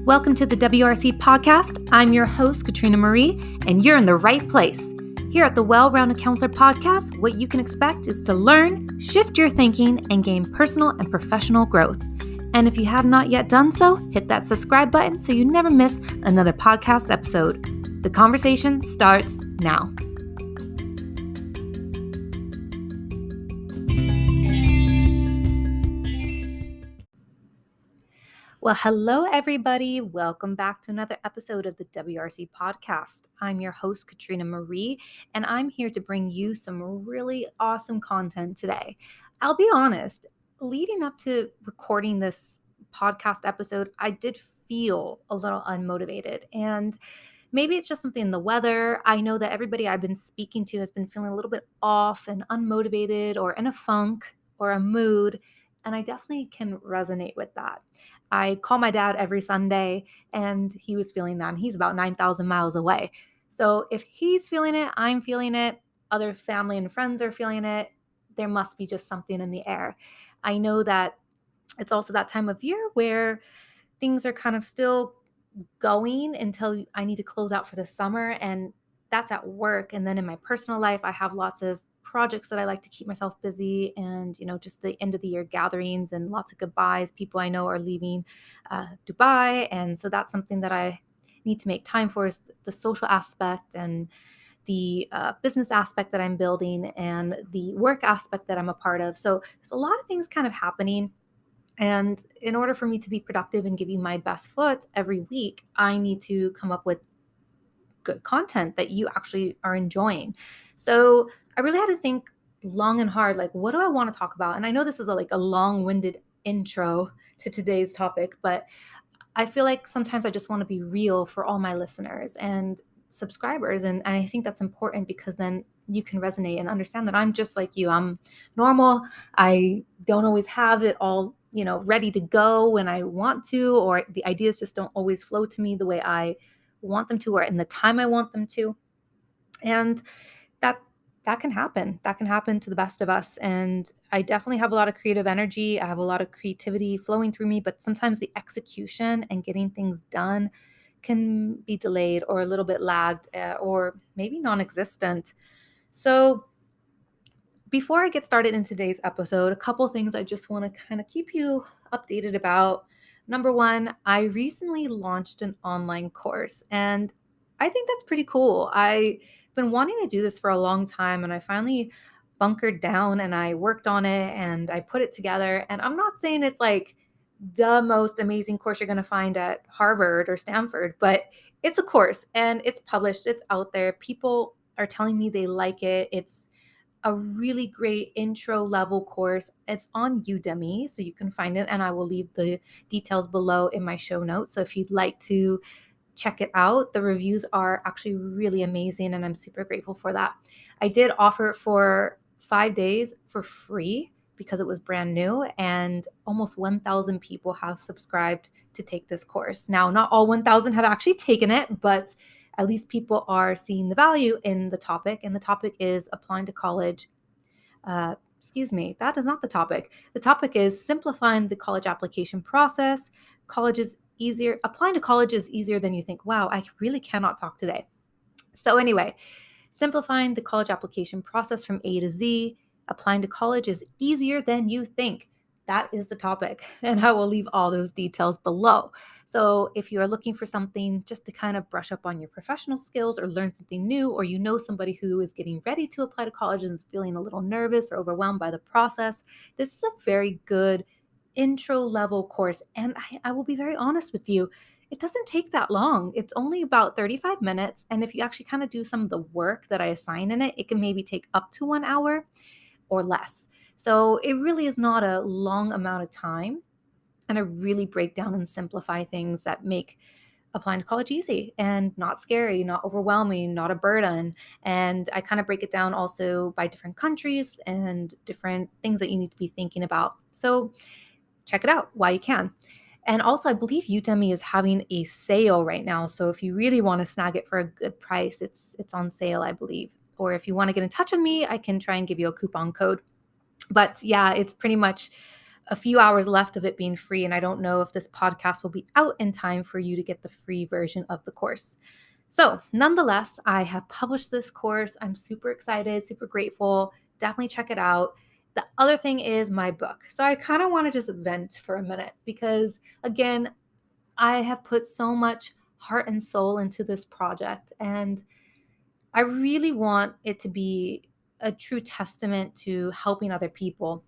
Welcome to the WRC Podcast. I'm your host, Katrina Marie, and you're in the right place. Here at the Well-Rounded Counselor Podcast, what you can expect is to learn, shift your thinking, and gain personal and professional growth. And if you have not yet done so, hit that subscribe button so you never miss another podcast episode. The conversation starts now. Well, hello, everybody. Welcome back to another episode of the WRC Podcast. I'm your host, Katrina Marie, and I'm here to bring you some really awesome content today. I'll be honest, leading up to recording this podcast episode, I did feel a little unmotivated, and maybe it's just something in the weather. I know that everybody I've been speaking to has been feeling a little bit off and unmotivated or in a funk or a mood, and I definitely can resonate with that. I call my dad every Sunday, and he was feeling that, and he's about 9,000 miles away. So if he's feeling it, I'm feeling it, other family and friends are feeling it, there must be just something in the air. I know that it's also that time of year where things are kind of still going until I need to close out for the summer, and that's at work. And then in my personal life, I have lots of projects that I like to keep myself busy, and just the end of the year gatherings and lots of goodbyes. People I know are leaving Dubai, and so that's something that I need to make time for, is the social aspect and the business aspect that I'm building and the work aspect that I'm a part of. So there's a lot of things kind of happening, and in order for me to be productive and give you my best foot every week, I need to come up with good content that you actually are enjoying. So I really had to think long and hard, like, what do I want to talk about? And I know this is a long-winded intro to today's topic, but I feel like sometimes I just want to be real for all my listeners and subscribers. And I think that's important, because then you can resonate and understand that I'm just like you. I'm normal. I don't always have it all, ready to go when I want to, or the ideas just don't always flow to me the way I want them to, or in the time I want them to. And that can happen. That can happen to the best of us. And I definitely have a lot of creative energy. I have a lot of creativity flowing through me, but sometimes the execution and getting things done can be delayed or a little bit lagged, or maybe non-existent. So before I get started in today's episode, a couple things I just want to kind of keep you updated about. Number one, I recently launched an online course, and I think that's pretty cool. I've been wanting to do this for a long time, and I finally bunkered down and I worked on it and I put it together. And I'm not saying it's like the most amazing course you're going to find at Harvard or Stanford, but it's a course and it's published, it's out there. People are telling me they like it. It's a really great intro level course. It's on Udemy, so you can find it, and I will leave the details below in my show notes. So if you'd like to check it out, the reviews are actually really amazing, and I'm super grateful for that. I did offer it for 5 days for free because it was brand new, and almost 1,000 people have subscribed to take this course. Now, not all 1,000 have actually taken it, but at least people are seeing the value in the topic, and the topic is applying to college. That is not the topic. The topic is simplifying the college application process. Applying to college is easier than you think. Wow, I really cannot talk today. So anyway, simplifying the college application process from A to Z. Applying to college is easier than you think. That is the topic, and I will leave all those details below. So if you are looking for something just to kind of brush up on your professional skills or learn something new, or you know somebody who is getting ready to apply to college and is feeling a little nervous or overwhelmed by the process, this is a very good intro level course. And I will be very honest with you, it doesn't take that long. It's only about 35 minutes. And if you actually kind of do some of the work that I assign in it, it can maybe take up to 1 hour or less. So it really is not a long amount of time. And I really break down and simplify things that make applying to college easy and not scary, not overwhelming, not a burden. And I kind of break it down also by different countries and different things that you need to be thinking about. So check it out while you can. And also, I believe Udemy is having a sale right now. So if you really want to snag it for a good price, it's on sale, I believe. Or if you want to get in touch with me, I can try and give you a coupon code. But yeah, it's pretty much a few hours left of it being free, and I don't know if this podcast will be out in time for you to get the free version of the course. So nonetheless, I have published this course. I'm super excited, super grateful. Definitely check it out. The other thing is my book. So I kind of want to just vent for a minute because, again, I have put so much heart and soul into this project, and I really want it to be a true testament to helping other people.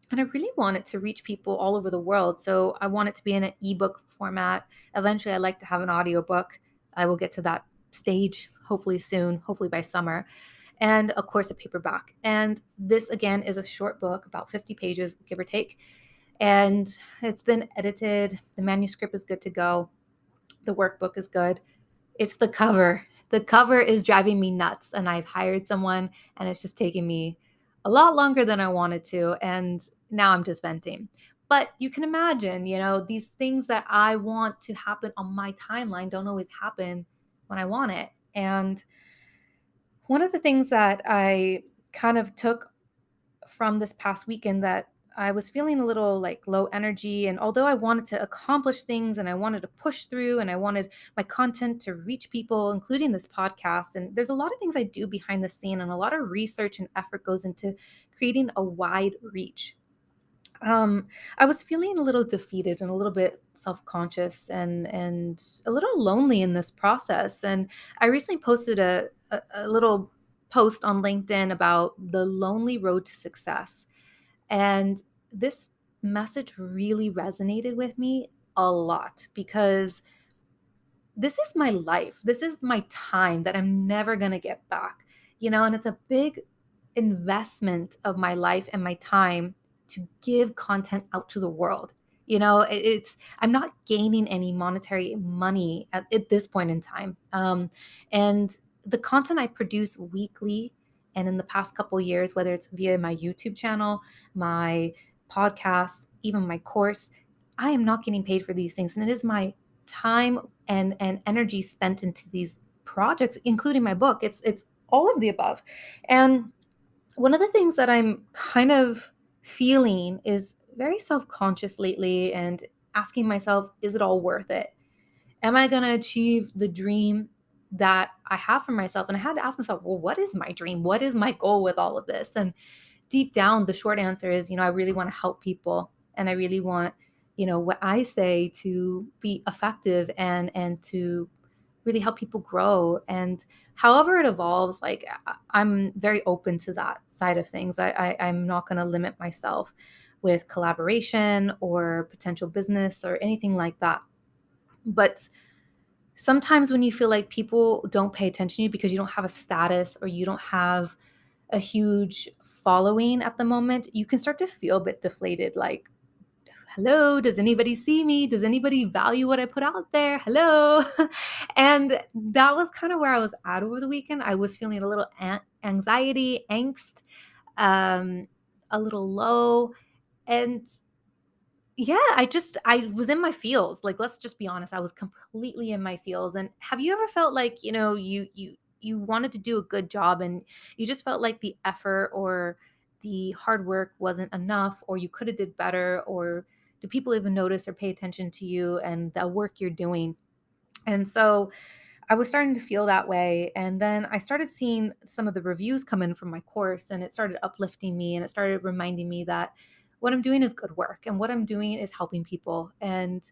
And I really want it to reach people all over the world. So I want it to be in an ebook format. Eventually, I'd like to have an audiobook. I will get to that stage hopefully soon, hopefully by summer. And of course, a paperback. And this, again, is a short book, about 50 pages, give or take. And it's been edited. The manuscript is good to go. The workbook is good. It's the cover. The cover is driving me nuts, and I've hired someone, and it's just taking me a lot longer than I wanted to. And now I'm just venting. But you can imagine, these things that I want to happen on my timeline don't always happen when I want it. And one of the things that I kind of took from this past weekend, that I was feeling a little like low energy. And although I wanted to accomplish things and I wanted to push through and I wanted my content to reach people, including this podcast, and there's a lot of things I do behind the scene and a lot of research and effort goes into creating a wide reach. I was feeling a little defeated and a little bit self-conscious and a little lonely in this process. And I recently posted a little post on LinkedIn about the lonely road to success. And this message really resonated with me a lot because this is my life. This is my time that I'm never going to get back, and it's a big investment of my life and my time to give content out to the world. I'm not gaining any monetary money at this point in time. And the content I produce weekly and in the past couple years, whether it's via my YouTube channel, my podcast, even my course, I am not getting paid for these things. And it is my time and energy spent into these projects, including my book. It's all of the above. And one of the things that I'm kind of feeling is very self-conscious lately and asking myself, is it all worth it? Am I going to achieve the dream that I have for myself? And I had to ask myself, well, what is my dream? What is my goal with all of this? And deep down, the short answer is, I really want to help people. And I really want, what I say to be effective and to really help people grow. And however it evolves, like I'm very open to that side of things. I'm not going to limit myself with collaboration or potential business or anything like that. But sometimes when you feel like people don't pay attention to you because you don't have a status or you don't have a huge following at the moment, you can start to feel a bit deflated. Like, hello, does anybody see me? Does anybody value what I put out there? Hello. And that was kind of where I was at over the weekend. I was feeling a little anxiety, angst, a little low. And yeah, I was in my feels. Like, let's just be honest, I was completely in my feels. And have you ever felt like, you wanted to do a good job and you just felt like the effort or the hard work wasn't enough, or you could have did better, or do people even notice or pay attention to you and the work you're doing? And so I was starting to feel that way. And then I started seeing some of the reviews come in from my course, and it started uplifting me and it started reminding me that what I'm doing is good work and what I'm doing is helping people. And,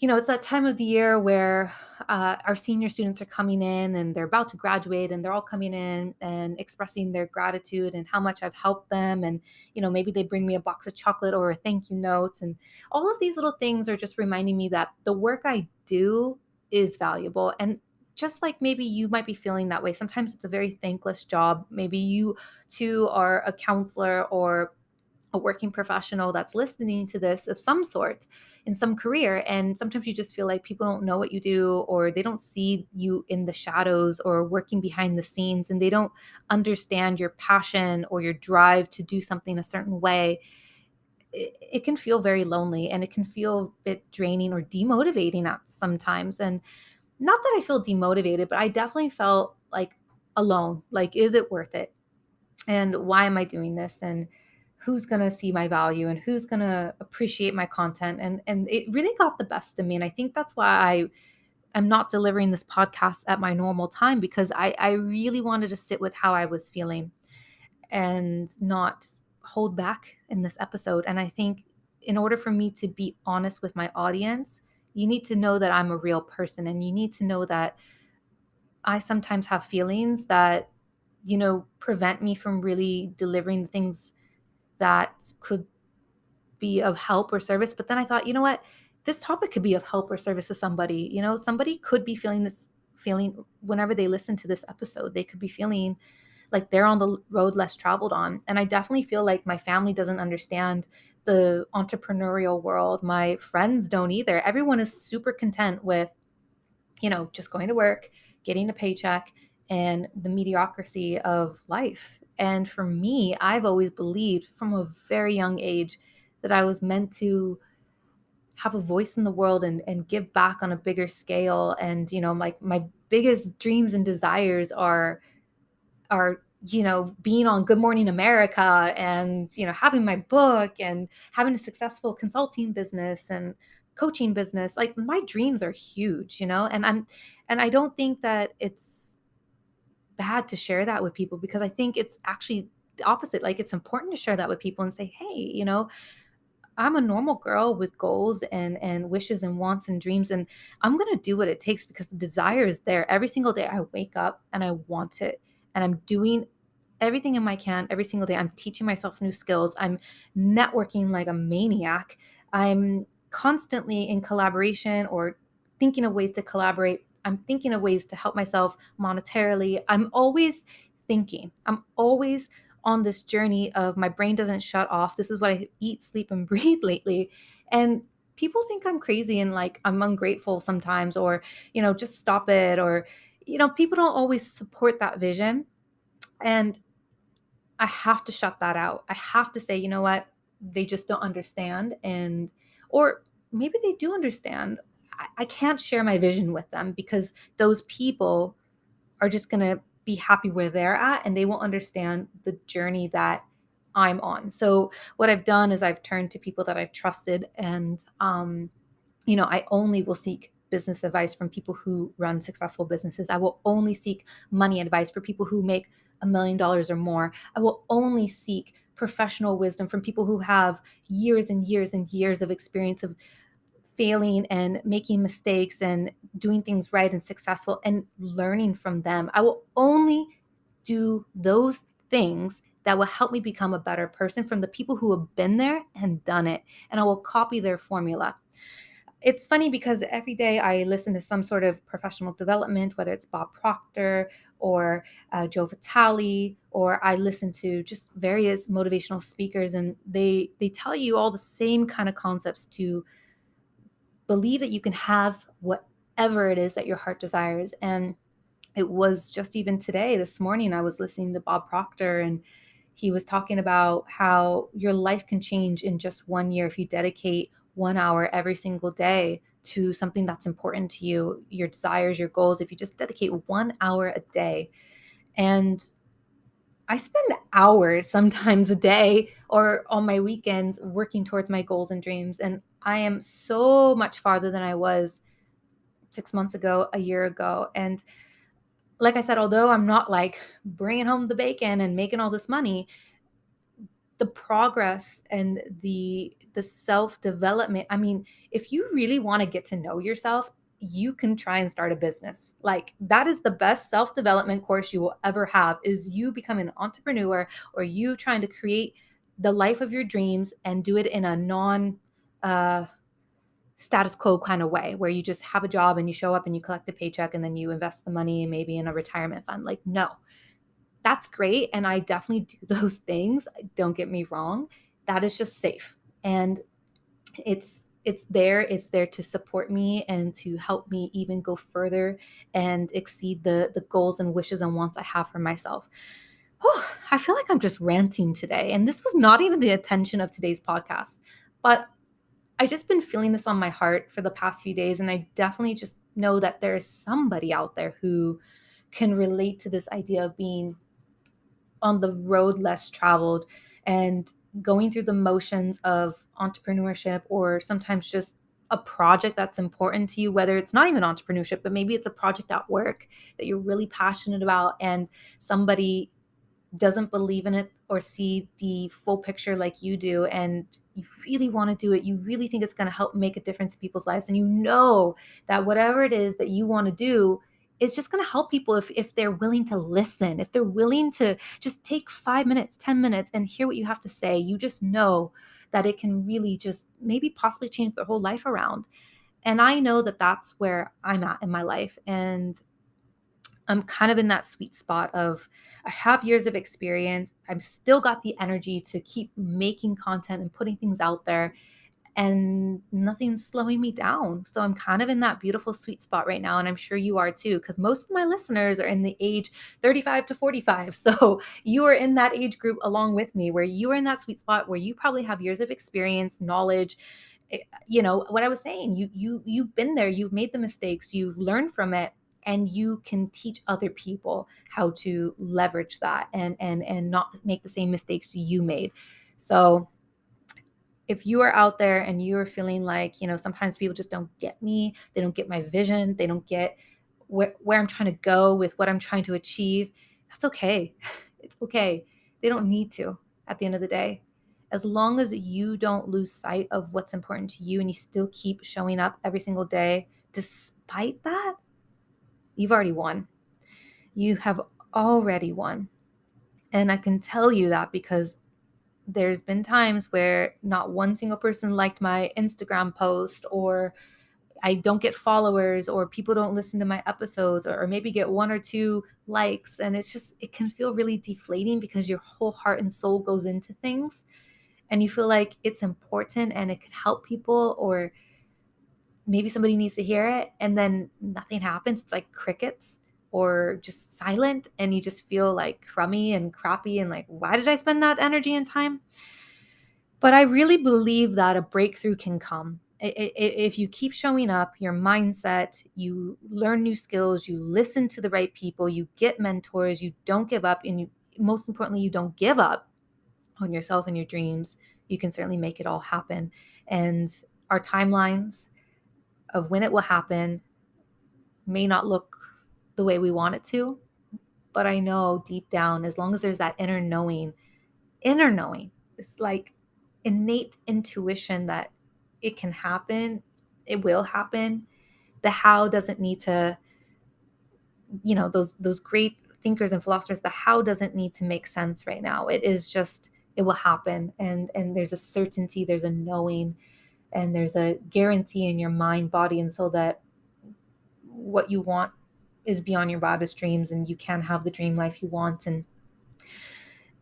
it's that time of the year where our senior students are coming in and they're about to graduate, and they're all coming in and expressing their gratitude and how much I've helped them. And, maybe they bring me a box of chocolate or a thank you notes. And all of these little things are just reminding me that the work I do is valuable. And just like maybe you might be feeling that way, sometimes it's a very thankless job. Maybe you too are a counselor or a working professional that's listening to this of some sort in some career. And sometimes you just feel like people don't know what you do, or they don't see you in the shadows or working behind the scenes, and they don't understand your passion or your drive to do something a certain way. It can feel very lonely, and it can feel a bit draining or demotivating at sometimes. And not that I feel demotivated, but I definitely felt like alone. Like, is it worth it? And why am I doing this? And who's going to see my value and who's going to appreciate my content. And it really got the best of me. And I think that's why I am not delivering this podcast at my normal time, because I really wanted to sit with how I was feeling and not hold back in this episode. And I think in order for me to be honest with my audience, you need to know that I'm a real person, and you need to know that I sometimes have feelings that, prevent me from really delivering the things that could be of help or service. But then I thought, you know what? This topic could be of help or service to somebody. Somebody could be feeling this feeling whenever they listen to this episode. They could be feeling like they're on the road less traveled on. And I definitely feel like my family doesn't understand the entrepreneurial world. My friends don't either. Everyone is super content with, just going to work, getting a paycheck, and the mediocrity of life. And for me, I've always believed from a very young age that I was meant to have a voice in the world and give back on a bigger scale. And, like my biggest dreams and desires are being on Good Morning America and, having my book and having a successful consulting business and coaching business. Like, my dreams are huge, and I don't think that it's bad to share that with people, because I think it's actually the opposite. Like, it's important to share that with people and say, hey, I'm a normal girl with goals and wishes and wants and dreams, and I'm going to do what it takes, because the desire is there. Every single day I wake up and I want it, and I'm doing everything in my can every single day. I'm teaching myself new skills. I'm networking like a maniac. I'm constantly in collaboration or thinking of ways to collaborate. I'm thinking of ways to help myself monetarily. I'm always thinking. I'm always on this journey of my brain doesn't shut off. This is what I eat, sleep, and breathe lately. And people think I'm crazy and like I'm ungrateful sometimes, or, just stop it. Or, people don't always support that vision. And I have to shut that out. I have to say, you know what? They just don't understand. Or maybe they do understand. I can't share my vision with them, because those people are just going to be happy where they're at, and they won't understand the journey that I'm on. So what I've done is I've turned to people that I've trusted, and I only will seek business advice from people who run successful businesses. I will only seek money advice for people who make $1 million or more. I will only seek professional wisdom from people who have years and years and years of experience of failing and making mistakes and doing things right and successful, and learning from them. I will only do those things that will help me become a better person from the people who have been there and done it. And I will copy their formula. It's funny because every day I listen to some sort of professional development, whether it's Bob Proctor or Joe Vitale, or I listen to just various motivational speakers, and they tell you all the same kind of concepts to believe that you can have whatever it is that your heart desires. And it was just even today, this morning, I was listening to Bob Proctor, and he was talking about how your life can change in just 1 year if you dedicate 1 hour every single day to something that's important to you, your desires, your goals. If you just dedicate 1 hour a day. And I spend hours sometimes a day or on my weekends working towards my goals and dreams. And I am so much farther than I was 6 months ago, a year ago. And like I said, although I'm not like bringing home the bacon and making all this money, the progress and the self-development. I mean, if you really want to get to know yourself, you can try and start a business. Like, that is the best self-development course you will ever have, is you becoming an entrepreneur, or you trying to create the life of your dreams and do it in a non status quo kind of way, where you just have a job and you show up and you collect a paycheck and then you invest the money maybe in a retirement fund. Like, no, that's great. And I definitely do those things. Don't get me wrong. That is just safe. And it's there to support me and to help me even go further and exceed the goals and wishes and wants I have for myself. Oh, I feel like I'm just ranting today. And this was not even the intention of today's podcast, but I just been feeling this on my heart for the past few days. And I definitely just know that there is somebody out there who can relate to this idea of being on the road less traveled and going through the motions of entrepreneurship, or sometimes just a project that's important to you, whether it's not even entrepreneurship, but maybe it's a project at work that you're really passionate about, and somebody doesn't believe in it or see the full picture like you do, and you really want to do it, you really think it's going to help make a difference in people's lives, and you know that whatever it is that you want to do is just going to help people if they're willing to listen, if they're willing to just take 5 minutes, 10 minutes and hear what you have to say. You just know that it can really just maybe possibly change their whole life around. And I know that that's where I'm at in my life. And I'm kind of in that sweet spot of, I have years of experience. I've still got the energy to keep making content and putting things out there, and nothing's slowing me down. So I'm kind of in that beautiful sweet spot right now. And I'm sure you are too, because most of my listeners are in the age 35 to 45. So you are in that age group along with me, where you are in that sweet spot where you probably have years of experience, knowledge. What I was saying, you've been there, you've made the mistakes, you've learned from it, and you can teach other people how to leverage that and not make the same mistakes you made. So if you are out there and you are feeling like, sometimes people just don't get me, they don't get my vision, they don't get where I'm trying to go with what I'm trying to achieve, that's okay. It's okay. They don't need to at the end of the day. As long as you don't lose sight of what's important to you and you still keep showing up every single day, despite that, you've already won. You have already won. And I can tell you that because there's been times where not one single person liked my Instagram post, or I don't get followers, or people don't listen to my episodes, or maybe get one or two likes. And it can feel really deflating because your whole heart and soul goes into things and you feel like it's important and it could help people, or maybe somebody needs to hear it, and then nothing happens. It's like crickets or just silent, and you just feel like crummy and crappy and like, why did I spend that energy and time? But I really believe that a breakthrough can come. If you keep showing up, your mindset, you learn new skills, you listen to the right people, you get mentors, you don't give up, and most importantly, you don't give up on yourself and your dreams, you can certainly make it all happen. And our timelines of when it will happen may not look the way we want it to, but I know deep down, as long as there's that inner knowing, it's like innate intuition that it can happen, it will happen. The how doesn't need to, those great thinkers and philosophers, the how doesn't need to make sense right now. It is just, it will happen. And there's a certainty, there's a knowing, and there's a guarantee in your mind, body, and soul that what you want is beyond your wildest dreams, and you can have the dream life you want. And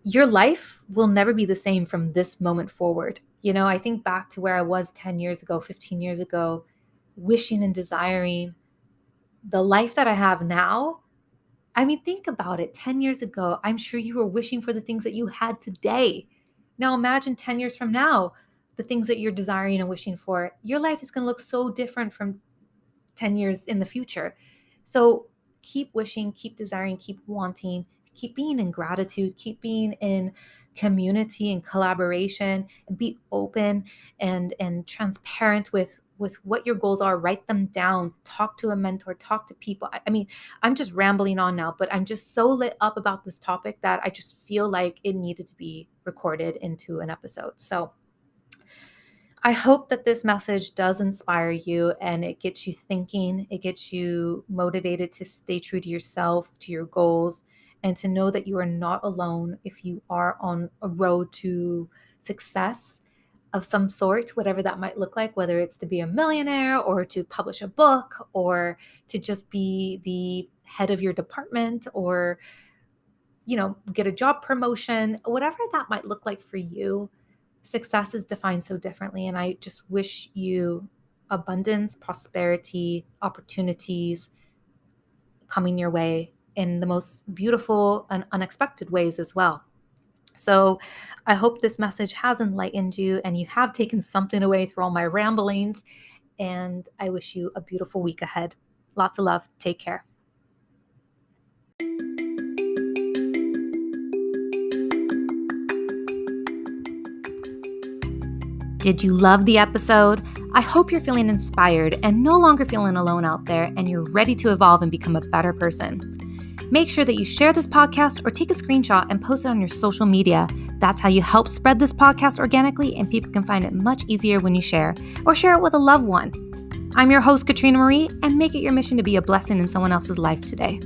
your life will never be the same from this moment forward. I think back to where I was 10 years ago, 15 years ago, wishing and desiring the life that I have now. I mean, think about it. 10 years ago, I'm sure you were wishing for the things that you had today. Now imagine 10 years from now, the things that you're desiring and wishing for. Your life is going to look so different from 10 years in the future. So keep wishing, keep desiring, keep wanting, keep being in gratitude, keep being in community and collaboration, and be open and transparent with what your goals are. Write them down, talk to a mentor, talk to people. I mean, I'm just rambling on now, but I'm just so lit up about this topic that I just feel like it needed to be recorded into an episode. So I hope that this message does inspire you and it gets you thinking, it gets you motivated to stay true to yourself, to your goals, and to know that you are not alone if you are on a road to success of some sort, whatever that might look like, whether it's to be a millionaire or to publish a book or to just be the head of your department or, get a job promotion, whatever that might look like for you. Success is defined so differently. And I just wish you abundance, prosperity, opportunities coming your way in the most beautiful and unexpected ways as well. So I hope this message has enlightened you and you have taken something away through all my ramblings. And I wish you a beautiful week ahead. Lots of love. Take care. Did you love the episode? I hope you're feeling inspired and no longer feeling alone out there, and you're ready to evolve and become a better person. Make sure that you share this podcast or take a screenshot and post it on your social media. That's how you help spread this podcast organically, and people can find it much easier when you share, or share it with a loved one. I'm your host, Katrina Marie, and make it your mission to be a blessing in someone else's life today.